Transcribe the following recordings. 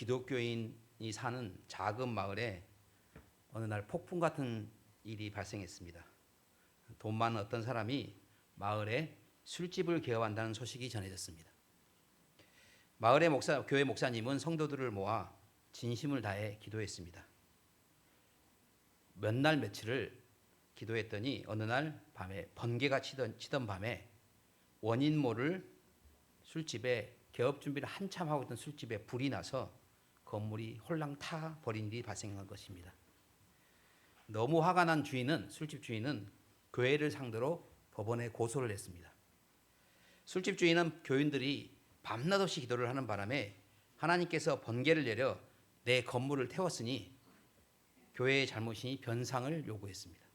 기독교인이 사는 작은 마을에 어느 날 폭풍 같은 일이 발생했습니다. 돈 많은 어떤 사람이 마을에 술집을 개업한다는 소식이 전해졌습니다. 마을의 교회 목사님은 성도들을 모아 진심을 다해 기도했습니다. 몇 날 며칠을 기도했더니 어느 날 밤에 번개가 치던 밤에 원인 모를 술집에 개업 준비를 한참 하고 있던 술집에 불이 나서 건물이 홀랑 타 버린 일이 발생한 것입니다. 너무 화가 난 술집 주인은 교회를 상대로 법원에 고소를 했습니다. 술집 주인은 교인들이 밤낮 없이 기도를 하는 바람에 하나님께서 번개를 내려 내 건물을 태웠으니 교회의 잘못이니 변상을 요구했습니다.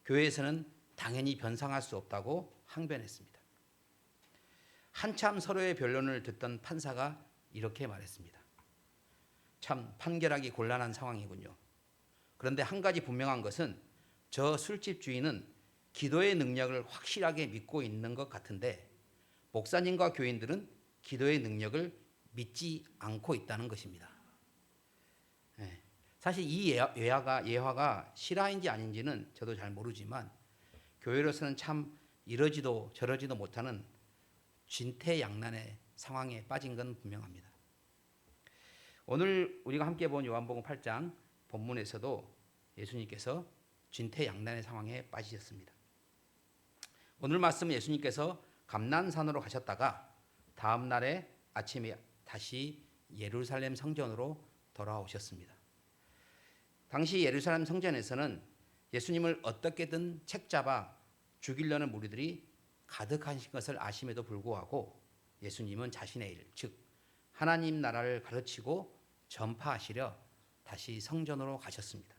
교회에서는 당연히 변상할 수 없다고 항변했습니다. 한참 서로의 변론을 듣던 판사가 이렇게 말했습니다. 참 판결하기 곤란한 상황이군요. 그런데 한 가지 분명한 것은 저 술집 주인은 기도의 능력을 확실하게 믿고 있는 것 같은데 목사님과 교인들은 기도의 능력을 믿지 않고 있다는 것입니다. 사실 이 예화가 실화인지 아닌지는 저도 잘 모르지만 교회로서는 참 이러지도 저러지도 못하는 진퇴양난의 상황에 빠진 건 분명합니다. 오늘 우리가 함께 본 요한복음 8장 본문에서도 예수님께서 진퇴양난의 상황에 빠지셨습니다. 오늘 말씀은 예수님께서 감난산으로 가셨다가 다음 날에 아침에 다시 예루살렘 성전으로 돌아오셨습니다. 당시 예루살렘 성전에서는 예수님을 어떻게든 책잡아 죽이려는 무리들이 가득하신 것을 아심에도 불구하고 예수님은 자신의 일, 즉 하나님 나라를 가르치고 전파하시려 다시 성전으로 가셨습니다.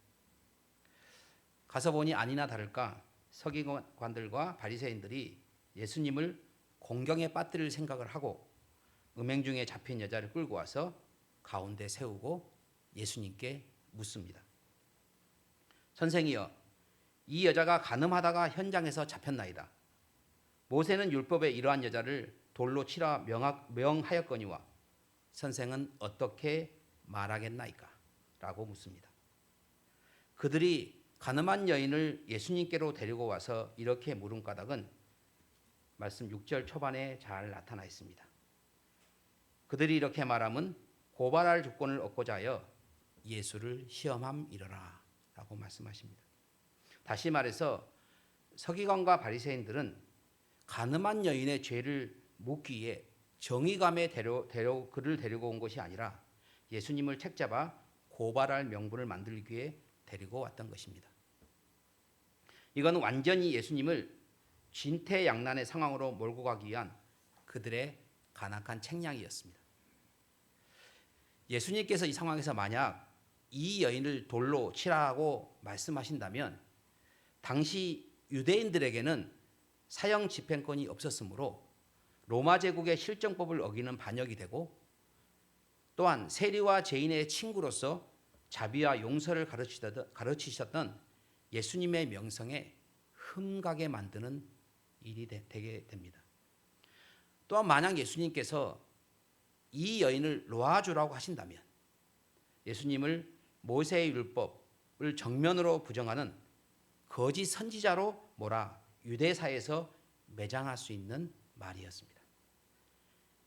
가서 보니 아니나 다를까 서기관들과 바리새인들이 예수님을 공경에 빠뜨릴 생각을 하고 음행 중에 잡힌 여자를 끌고 와서 가운데 세우고 예수님께 묻습니다. 선생이여, 이 여자가 간음하다가 현장에서 잡혔나이다. 모세는 율법에 이러한 여자를 돌로 치라 명하였거니와 선생은 어떻게 말하겠나이까? 라고 묻습니다. 그들이 간음한 여인을 예수님께로 데리고 와서 이렇게 물은 까닭은 말씀 6절 초반에 잘 나타나 있습니다. 그들이 이렇게 말함은 고발할 조건을 얻고자 하여 예수를 시험함이러라 라고 말씀하십니다. 다시 말해서 서기관과 바리새인들은 간음한 여인의 죄를 묻기 위해 정의감에 그를 데리고 온 것이 아니라 예수님을 책잡아 고발할 명분을 만들기 위해 데리고 왔던 것입니다. 이건 완전히 예수님을 진퇴양난의 상황으로 몰고 가기 위한 그들의 간악한 책략이었습니다. 예수님께서 이 상황에서 만약 이 여인을 돌로 치라고 말씀하신다면 당시 유대인들에게는 사형 집행권이 없었으므로 로마 제국의 실정법을 어기는 반역이 되고 또한 세리와 죄인의 친구로서 자비와 용서를 가르치셨던 예수님의 명성에 흠가게 만드는 일이 되게 됩니다. 또한 만약 예수님께서 이 여인을 놓아주라고 하신다면 예수님을 모세의 율법을 정면으로 부정하는 거짓 선지자로 유대사에서 매장할 수 있는 말이었습니다.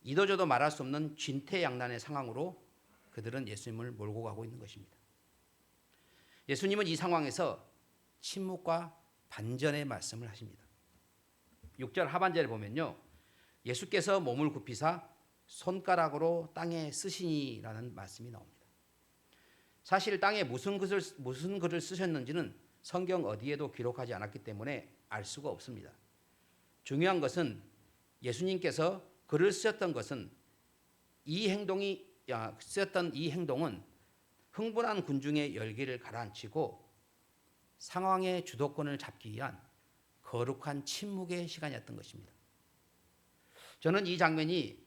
이도저도 말할 수 없는 진퇴양난의 상황으로 그들은 예수님을 몰고 가고 있는 것입니다. 예수님은 이 상황에서 침묵과 반전의 말씀을 하십니다. 6절 하반절에 보면요, 예수께서 몸을 굽히사 손가락으로 땅에 쓰시니라는 말씀이 나옵니다. 사실 땅에 무슨 글을 쓰셨는지는 성경 어디에도 기록하지 않았기 때문에 알 수가 없습니다. 중요한 것은 예수님께서 글을 쓰셨던 것은 쓰였던 이 행동은 흥분한 군중의 열기를 가라앉히고 상황의 주도권을 잡기 위한 거룩한 침묵의 시간이었던 것입니다. 저는 이 장면이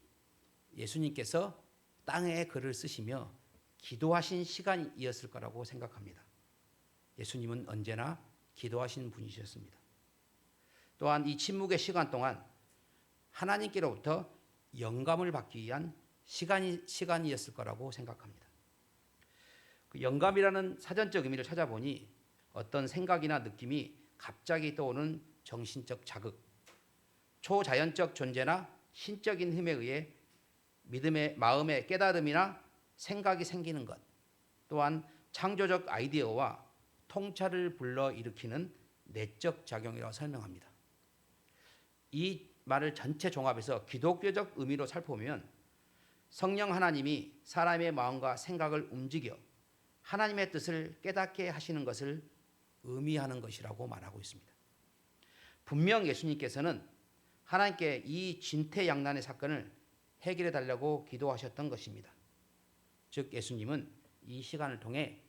예수님께서 땅에 글을 쓰시며 기도하신 시간이었을 거라고 생각합니다. 예수님은 언제나 기도하신 분이셨습니다. 또한 이 침묵의 시간 동안 하나님께로부터 영감을 받기 위한 시간이었을 거라고 생각합니다. 그 영감이라는 사전적 의미를 찾아보니 어떤 생각이나 느낌이 갑자기 떠오르는 정신적 자극, 초자연적 존재나 신적인 힘에 의해 믿음의 마음의 깨달음이나 생각이 생기는 것, 또한 창조적 아이디어와 통찰을 불러일으키는 내적 작용이라고 설명합니다. 이 말을 전체 종합해서 기독교적 의미로 살펴보면 성령 하나님이 사람의 마음과 생각을 움직여 하나님의 뜻을 깨닫게 하시는 것을 의미하는 것이라고 말하고 있습니다. 분명 예수님께서는 하나님께 이 진퇴양난의 사건을 해결해 달라고 기도하셨던 것입니다. 즉 예수님은 이 시간을 통해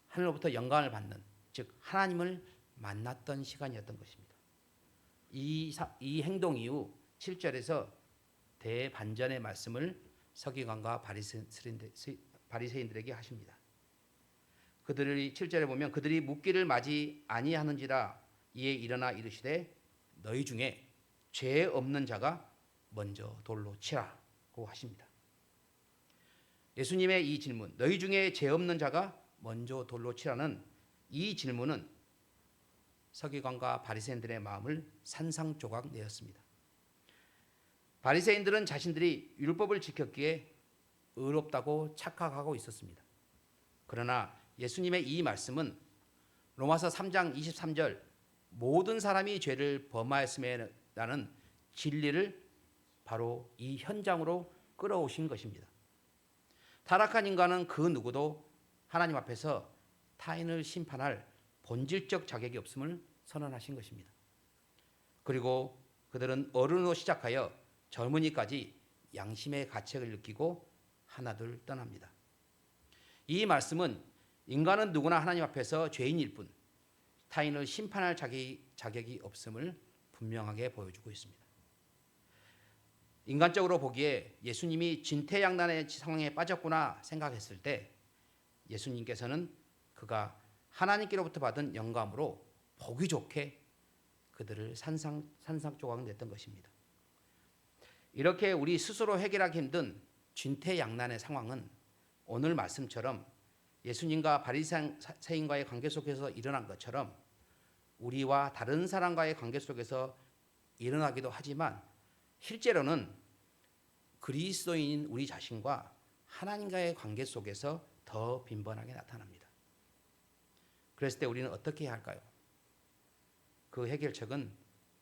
하늘로부터 영광을 받는, 즉 하나님을 만났던 시간이었던 것입니다. 이 행동 이후 7절에서 대반전의 말씀을 서기관과 바리새인들에게 하십니다. 그들이 7절에 보면 그들이 묻기를 마지 아니하는지라 이에 일어나 이르시되 너희 중에 죄 없는 자가 먼저 돌로 치라고 하십니다. 예수님의 이 질문, 너희 중에 죄 없는 자가 먼저 돌로 치라는 이 질문은 서기관과 바리새인들의 마음을 산산조각 내었습니다. 바리새인들은 자신들이 율법을 지켰기에 의롭다고 착각하고 있었습니다. 그러나 예수님의 이 말씀은 로마서 3장 23절 모든 사람이 죄를 범하였음에라는 진리를 바로 이 현장으로 끌어오신 것입니다. 타락한 인간은 그 누구도 하나님 앞에서 타인을 심판할 본질적 자격이 없음을 선언하신 것입니다. 그리고 그들은 어른으로 시작하여 젊은이까지 양심의 가책을 느끼고 하나둘 떠납니다. 이 말씀은 인간은 누구나 하나님 앞에서 죄인일 뿐 타인을 심판할 자격이 없음을 분명하게 보여주고 있습니다. 인간적으로 보기에 예수님이 진퇴양난의 상황에 빠졌구나 생각했을 때 예수님께서는 그가 하나님께로부터 받은 영감으로 보기 좋게 그들을 산산조각 냈던 것입니다. 이렇게 우리 스스로 해결하기 힘든 진퇴양난의 상황은 오늘 말씀처럼 예수님과 바리새인과의 관계 속에서 일어난 것처럼 우리와 다른 사람과의 관계 속에서 일어나기도 하지만 실제로는 그리스도인인 우리 자신과 하나님과의 관계 속에서 더 빈번하게 나타납니다. 그랬을 때 우리는 어떻게 해야 할까요? 그 해결책은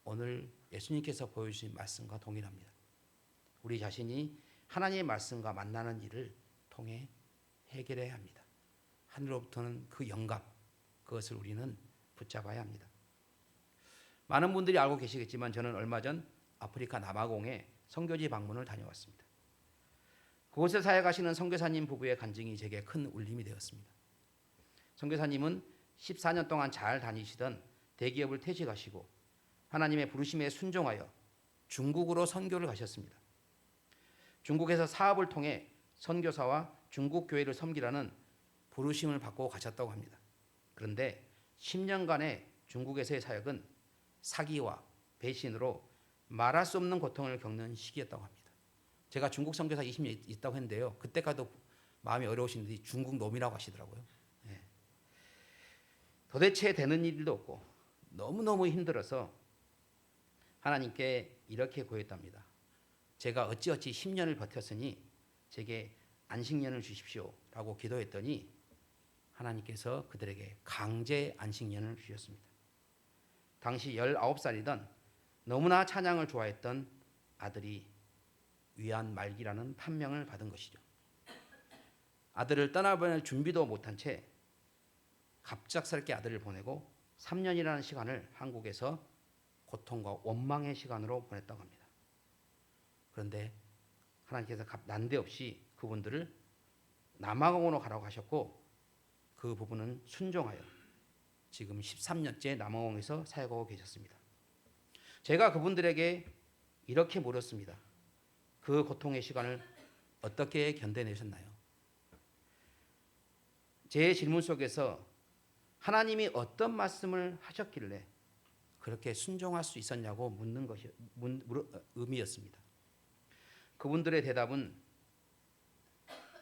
오늘 예수님께서 보여주신 말씀과 동일합니다. 우리 자신이 하나님의 말씀과 만나는 일을 통해 해결해야 합니다. 하늘로부터는 그 영감, 그것을 우리는 붙잡아야 합니다. 많은 분들이 알고 계시겠지만 저는 얼마 전 아프리카 남아공에 선교지 방문을 다녀왔습니다. 그곳에 사역하시는 선교사님 부부의 간증이 제게 큰 울림이 되었습니다. 선교사님은 14년 동안 잘 다니시던 대기업을 퇴직하시고 하나님의 부르심에 순종하여 중국으로 선교를 가셨습니다. 중국에서 사업을 통해 선교사와 중국 교회를 섬기라는 부르심을 받고 가셨다고 합니다. 그런데 10년간의 중국에서의 사역은 사기와 배신으로 말할 수 없는 고통을 겪는 시기였다고 합니다. 제가 중국 선교사 20년 있다고 했는데요. 그때까지도 마음이 어려우신데 중국 놈이라고 하시더라고요. 네. 도대체 되는 일도 없고 너무너무 힘들어서 하나님께 이렇게 구했답니다. 제가 어찌어찌 10년을 버텼으니 제게 안식년을 주십시오 라고 기도했더니 하나님께서 그들에게 강제 안식년을 주셨습니다. 당시 19살이던 너무나 찬양을 좋아했던 아들이 위안 말기라는 판명을 받은 것이죠. 아들을 떠나보낼 준비도 못한 채 갑작스럽게 아들을 보내고 3년이라는 시간을 한국에서 고통과 원망의 시간으로 보냈다고 합니다. 그런데 하나님께서 난데없이 그분들을 남아공으로 가라고 하셨고 그 부부는 순종하여 지금 13년째 남아공에서 사역하고 계셨습니다. 제가 그분들에게 이렇게 물었습니다. 그 고통의 시간을 어떻게 견뎌내셨나요? 제 질문 속에서 하나님이 어떤 말씀을 하셨길래 그렇게 순종할 수 있었냐고 묻는 것이 의미였습니다. 그분들의 대답은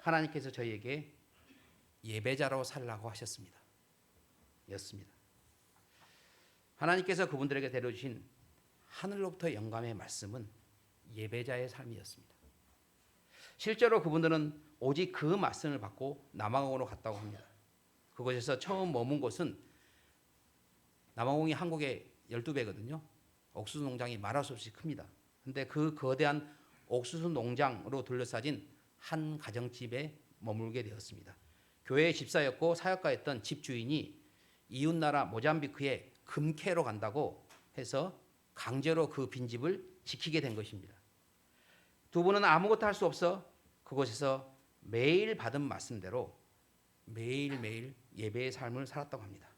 하나님께서 저희에게 예배자로 살라고 하셨습니다. 였습니다. 하나님께서 그분들에게 내려주신 하늘로부터 영감의 말씀은 예배자의 삶이었습니다. 실제로 그분들은 오직 그 말씀을 받고 남아공으로 갔다고 합니다. 그곳에서 처음 머문 곳은 남아공이 한국의 12배거든요. 옥수수 농장이 말할 수 없이 큽니다. 근데 그 거대한 옥수수 농장으로 둘러싸진 한 가정집에 머물게 되었습니다. 교회의 집사였고 사역가였던 집주인이 이웃나라 모잠비크에 금캐로 간다고 해서 강제로 그 빈집을 지키게 된 것입니다. 두 분은 아무것도 할 수 없어 그곳에서 매일 받은 말씀대로 매일매일 예배의 삶을 살았다고 합니다.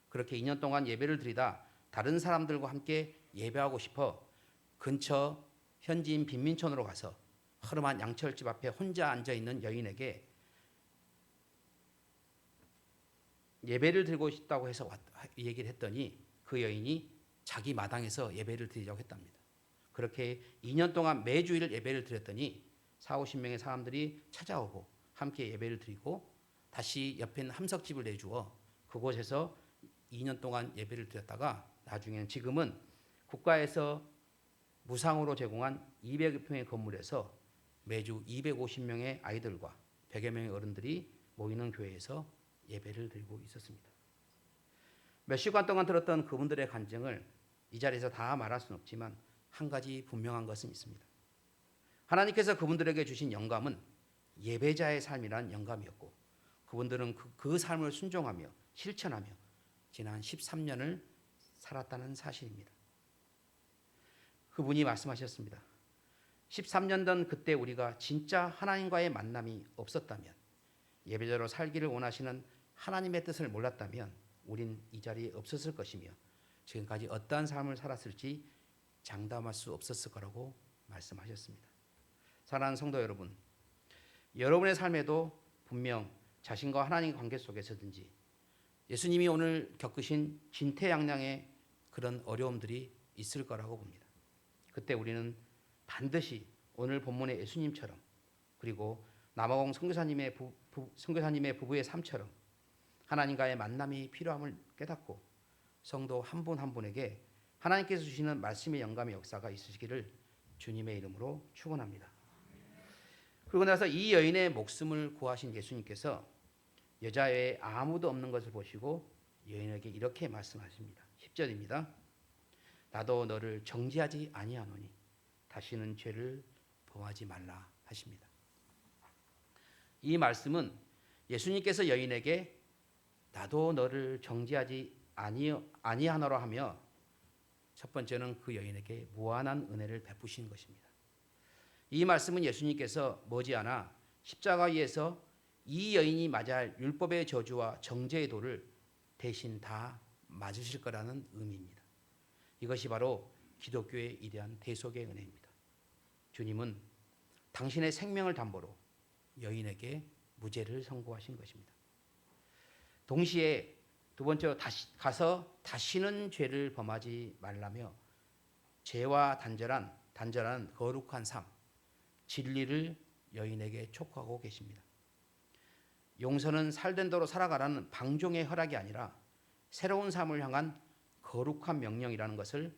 그렇게 2년 동안 예배를 드리다 다른 사람들과 함께 예배하고 싶어 근처 현지인 빈민촌으로 가서 허름한 양철집 앞에 혼자 앉아있는 여인에게 예배를 드리고 싶다고 해서 얘기를 했더니 그 여인이 자기 마당에서 예배를 드리려고 했답니다. 그렇게 2년 동안 매주일 예배를 드렸더니 40-50명의 사람들이 찾아오고 함께 예배를 드리고 다시 옆에 있는 함석집을 내주어 그곳에서 2년 동안 예배를 드렸다가 나중에는 지금은 국가에서 무상으로 제공한 200평의 건물에서 매주 250명의 아이들과 100여 명의 어른들이 모이는 교회에서 예배를 드리고 있었습니다. 몇 시간 동안 들었던 그분들의 간증을 이 자리에서 다 말할 수는 없지만 한 가지 분명한 것은 있습니다. 하나님께서 그분들에게 주신 영감은 예배자의 삶이란 영감이었고 그분들은 그 삶을 순종하며 실천하며 지난 13년을 살았다는 사실입니다. 그분이 말씀하셨습니다. 13년 전 그때 우리가 진짜 하나님과의 만남이 없었다면, 예배자로 살기를 원하시는 하나님의 뜻을 몰랐다면 우린 이 자리에 없었을 것이며 지금까지 어떠한 삶을 살았을지 장담할 수 없었을 거라고 말씀하셨습니다. 사랑하는 성도 여러분, 여러분의 삶에도 분명 자신과 하나님의 관계 속에서든지 예수님이 오늘 겪으신 진퇴양난의 그런 어려움들이 있을 거라고 봅니다. 그때 우리는 반드시 오늘 본문의 예수님처럼 그리고 남아공 선교사님의 부부의 삶처럼 하나님과의 만남이 필요함을 깨닫고 성도 한 분 한 분에게 하나님께서 주시는 말씀의 영감의 역사가 있으시기를 주님의 이름으로 축원합니다. 그리고 나서 이 여인의 목숨을 구하신 예수님께서 여자 외에 아무도 없는 것을 보시고 여인에게 이렇게 말씀하십니다. 10절입니다. 나도 너를 정죄하지 아니하노니 다시는 죄를 범하지 말라 하십니다. 이 말씀은 예수님께서 여인에게 나도 너를 정죄하지 아니하노라 하며 첫 번째는 그 여인에게 무한한 은혜를 베푸신 것입니다. 이 말씀은 예수님께서 머지않아 십자가 위에서 이 여인이 맞아야 할 율법의 저주와 정죄의 도를 대신 다 맞으실 거라는 의미입니다. 이것이 바로 기독교의 이대한 대속의 은혜입니다. 주님은 당신의 생명을 담보로 여인에게 무죄를 선고하신 것입니다. 동시에 두 번째로 가서 다시는 죄를 범하지 말라며 죄와 단절한 거룩한 삶, 진리를 여인에게 촉구하고 계십니다. 용서는 살된 대로 살아가라는 방종의 허락이 아니라 새로운 삶을 향한 거룩한 명령이라는 것을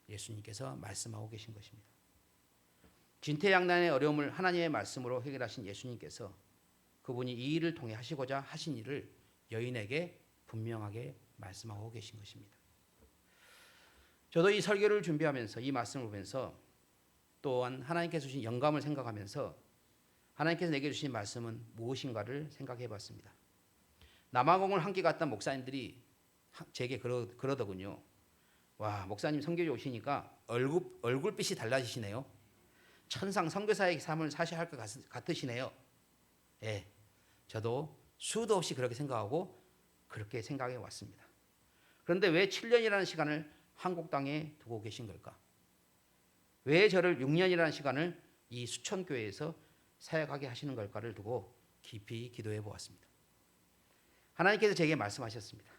예수님께서 말씀하고 계신 것입니다. 진퇴양난의 어려움을 하나님의 말씀으로 해결하신 예수님께서 그분이 이 일을 통해 하시고자 하신 일을 여인에게 분명하게 말씀하고 계신 것입니다. 저도 이 설교를 준비하면서 이 말씀을 보면서 또한 하나님께서 주신 영감을 생각하면서 하나님께서 내게 주신 말씀은 무엇인가를 생각해 봤습니다. 남아공을 함께 갔던 목사님들이 제게 그러더군요. 와, 목사님 선교지 오시니까 얼굴빛이 달라지시네요. 천상 선교사의 삶을 사셔야 할 것 같으시네요. 예, 저도 수도 없이 그렇게 생각하고 그렇게 생각해 왔습니다. 그런데 왜 7년이라는 시간을 한국 땅에 두고 계신 걸까? 왜 저를 6년이라는 시간을 이 수천교회에서 사역하게 하시는 걸까를 두고 깊이 기도해 보았습니다. 하나님께서 제게 말씀하셨습니다.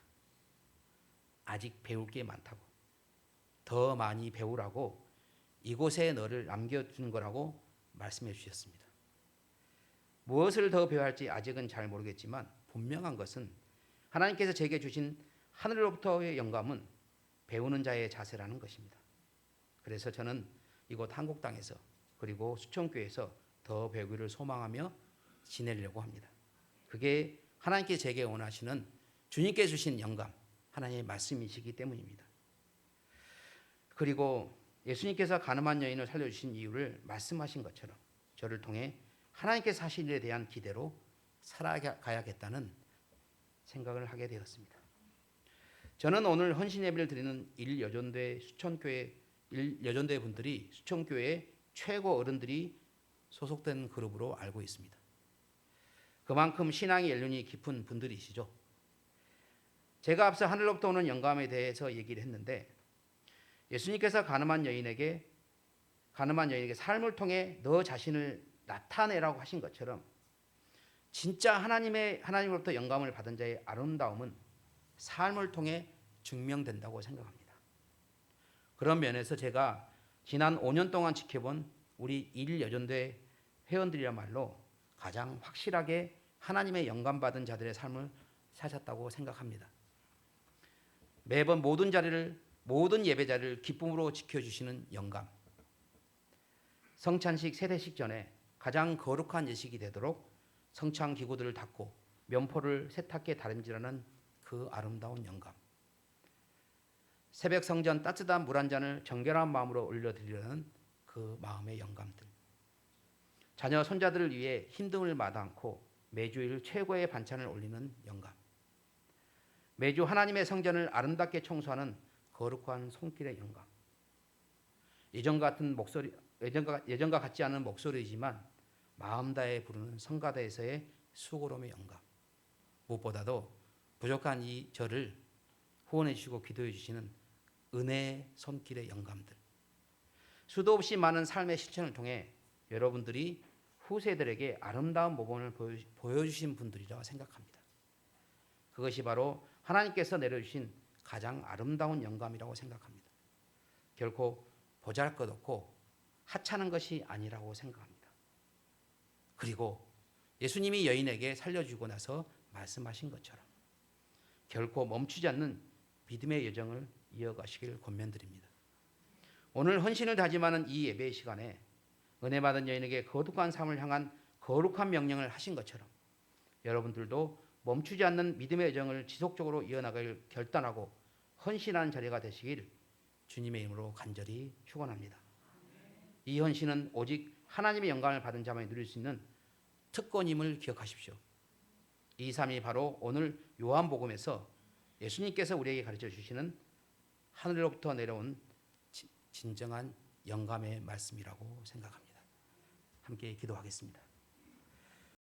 아직 배울 게 많다고, 더 많이 배우라고 이곳에 너를 남겨둔 거라고 말씀해 주셨습니다. 무엇을 더 배워야 할지 아직은 잘 모르겠지만 분명한 것은 하나님께서 제게 주신 하늘로부터의 영감은 배우는 자의 자세라는 것입니다. 그래서 저는 이곳 한국 땅에서 그리고 수천교회에서 더 배우기를 소망하며 지내려고 합니다. 그게 하나님께서 제게 원하시는 주님께 주신 영감, 하나님의 말씀이시기 때문입니다. 그리고 예수님께서 가늠한 여인을 살려주신 이유를 말씀하신 것처럼 저를 통해 하나님께서 하신 일에 대한 기대로 살아가야겠다는 생각을 하게 되었습니다. 저는 오늘 헌신 예배를 드리는 일여전대 분들이 수천교회 최고 어른들이 소속된 그룹으로 알고 있습니다. 그만큼 신앙의 연륜이 깊은 분들이시죠. 제가 앞서 하늘로부터 오는 영감에 대해서 얘기를 했는데 예수님께서 가늠한 여인에게 삶을 통해 너 자신을 나타내라고 하신 것처럼 진짜 하나님으로부터 영감을 받은 자의 아름다움은 삶을 통해 증명된다고 생각합니다. 그런 면에서 제가 지난 5년 동안 지켜본 우리 일여전대 회원들이야말로 가장 확실하게 하나님의 영감받은 자들의 삶을 사셨다고 생각합니다. 매번 모든 예배 자리를 기쁨으로 지켜주시는 영감. 성찬식 세대식 전에 가장 거룩한 예식이 되도록 성찬 기구들을 닦고 면포를 세탁기에 다림질하는 그 아름다운 영감. 새벽 성전 따뜻한 물 한 잔을 정결한 마음으로 올려드리려는 그 마음의 영감들. 자녀 손자들을 위해 힘듦을 마다 않고 매주일 최고의 반찬을 올리는 영감. 매주 하나님의 성전을 아름답게 청소하는 거룩한 손길의 영감. 예전과 같지 않은 목소리이지만 마음 다해 부르는 성가대에서의 수고로움의 영감. 무엇보다도 부족한 이 저를 후원해 주시고 기도해 주시는 은혜의 손길의 영감들. 수도 없이 많은 삶의 실천을 통해 여러분들이 후세들에게 아름다운 모범을 보여주신 분들이라고 생각합니다. 그것이 바로 하나님께서 내려주신 가장 아름다운 영감이라고 생각합니다. 결코 보잘것없고 하찮은 것이 아니라고 생각합니다. 그리고 예수님이 여인에게 살려주고 나서 말씀하신 것처럼 결코 멈추지 않는 믿음의 여정을 이어가시길 권면드립니다. 오늘 헌신을 다짐하는 이 예배의 시간에 은혜 받은 여인에게 거룩한 삶을 향한 거룩한 명령을 하신 것처럼 여러분들도 멈추지 않는 믿음의 여정을 지속적으로 이어나갈 결단하고 헌신하는 자리가 되시길 주님의 이름으로 간절히 축원합니다. 이 헌신은 오직 하나님의 영광을 받은 자만이 누릴 수 있는 특권임을 기억하십시오. 이 삶이 바로 오늘 요한복음에서 예수님께서 우리에게 가르쳐 주시는 하늘로부터 내려온 진정한 영감의 말씀이라고 생각합니다. 함께 기도하겠습니다.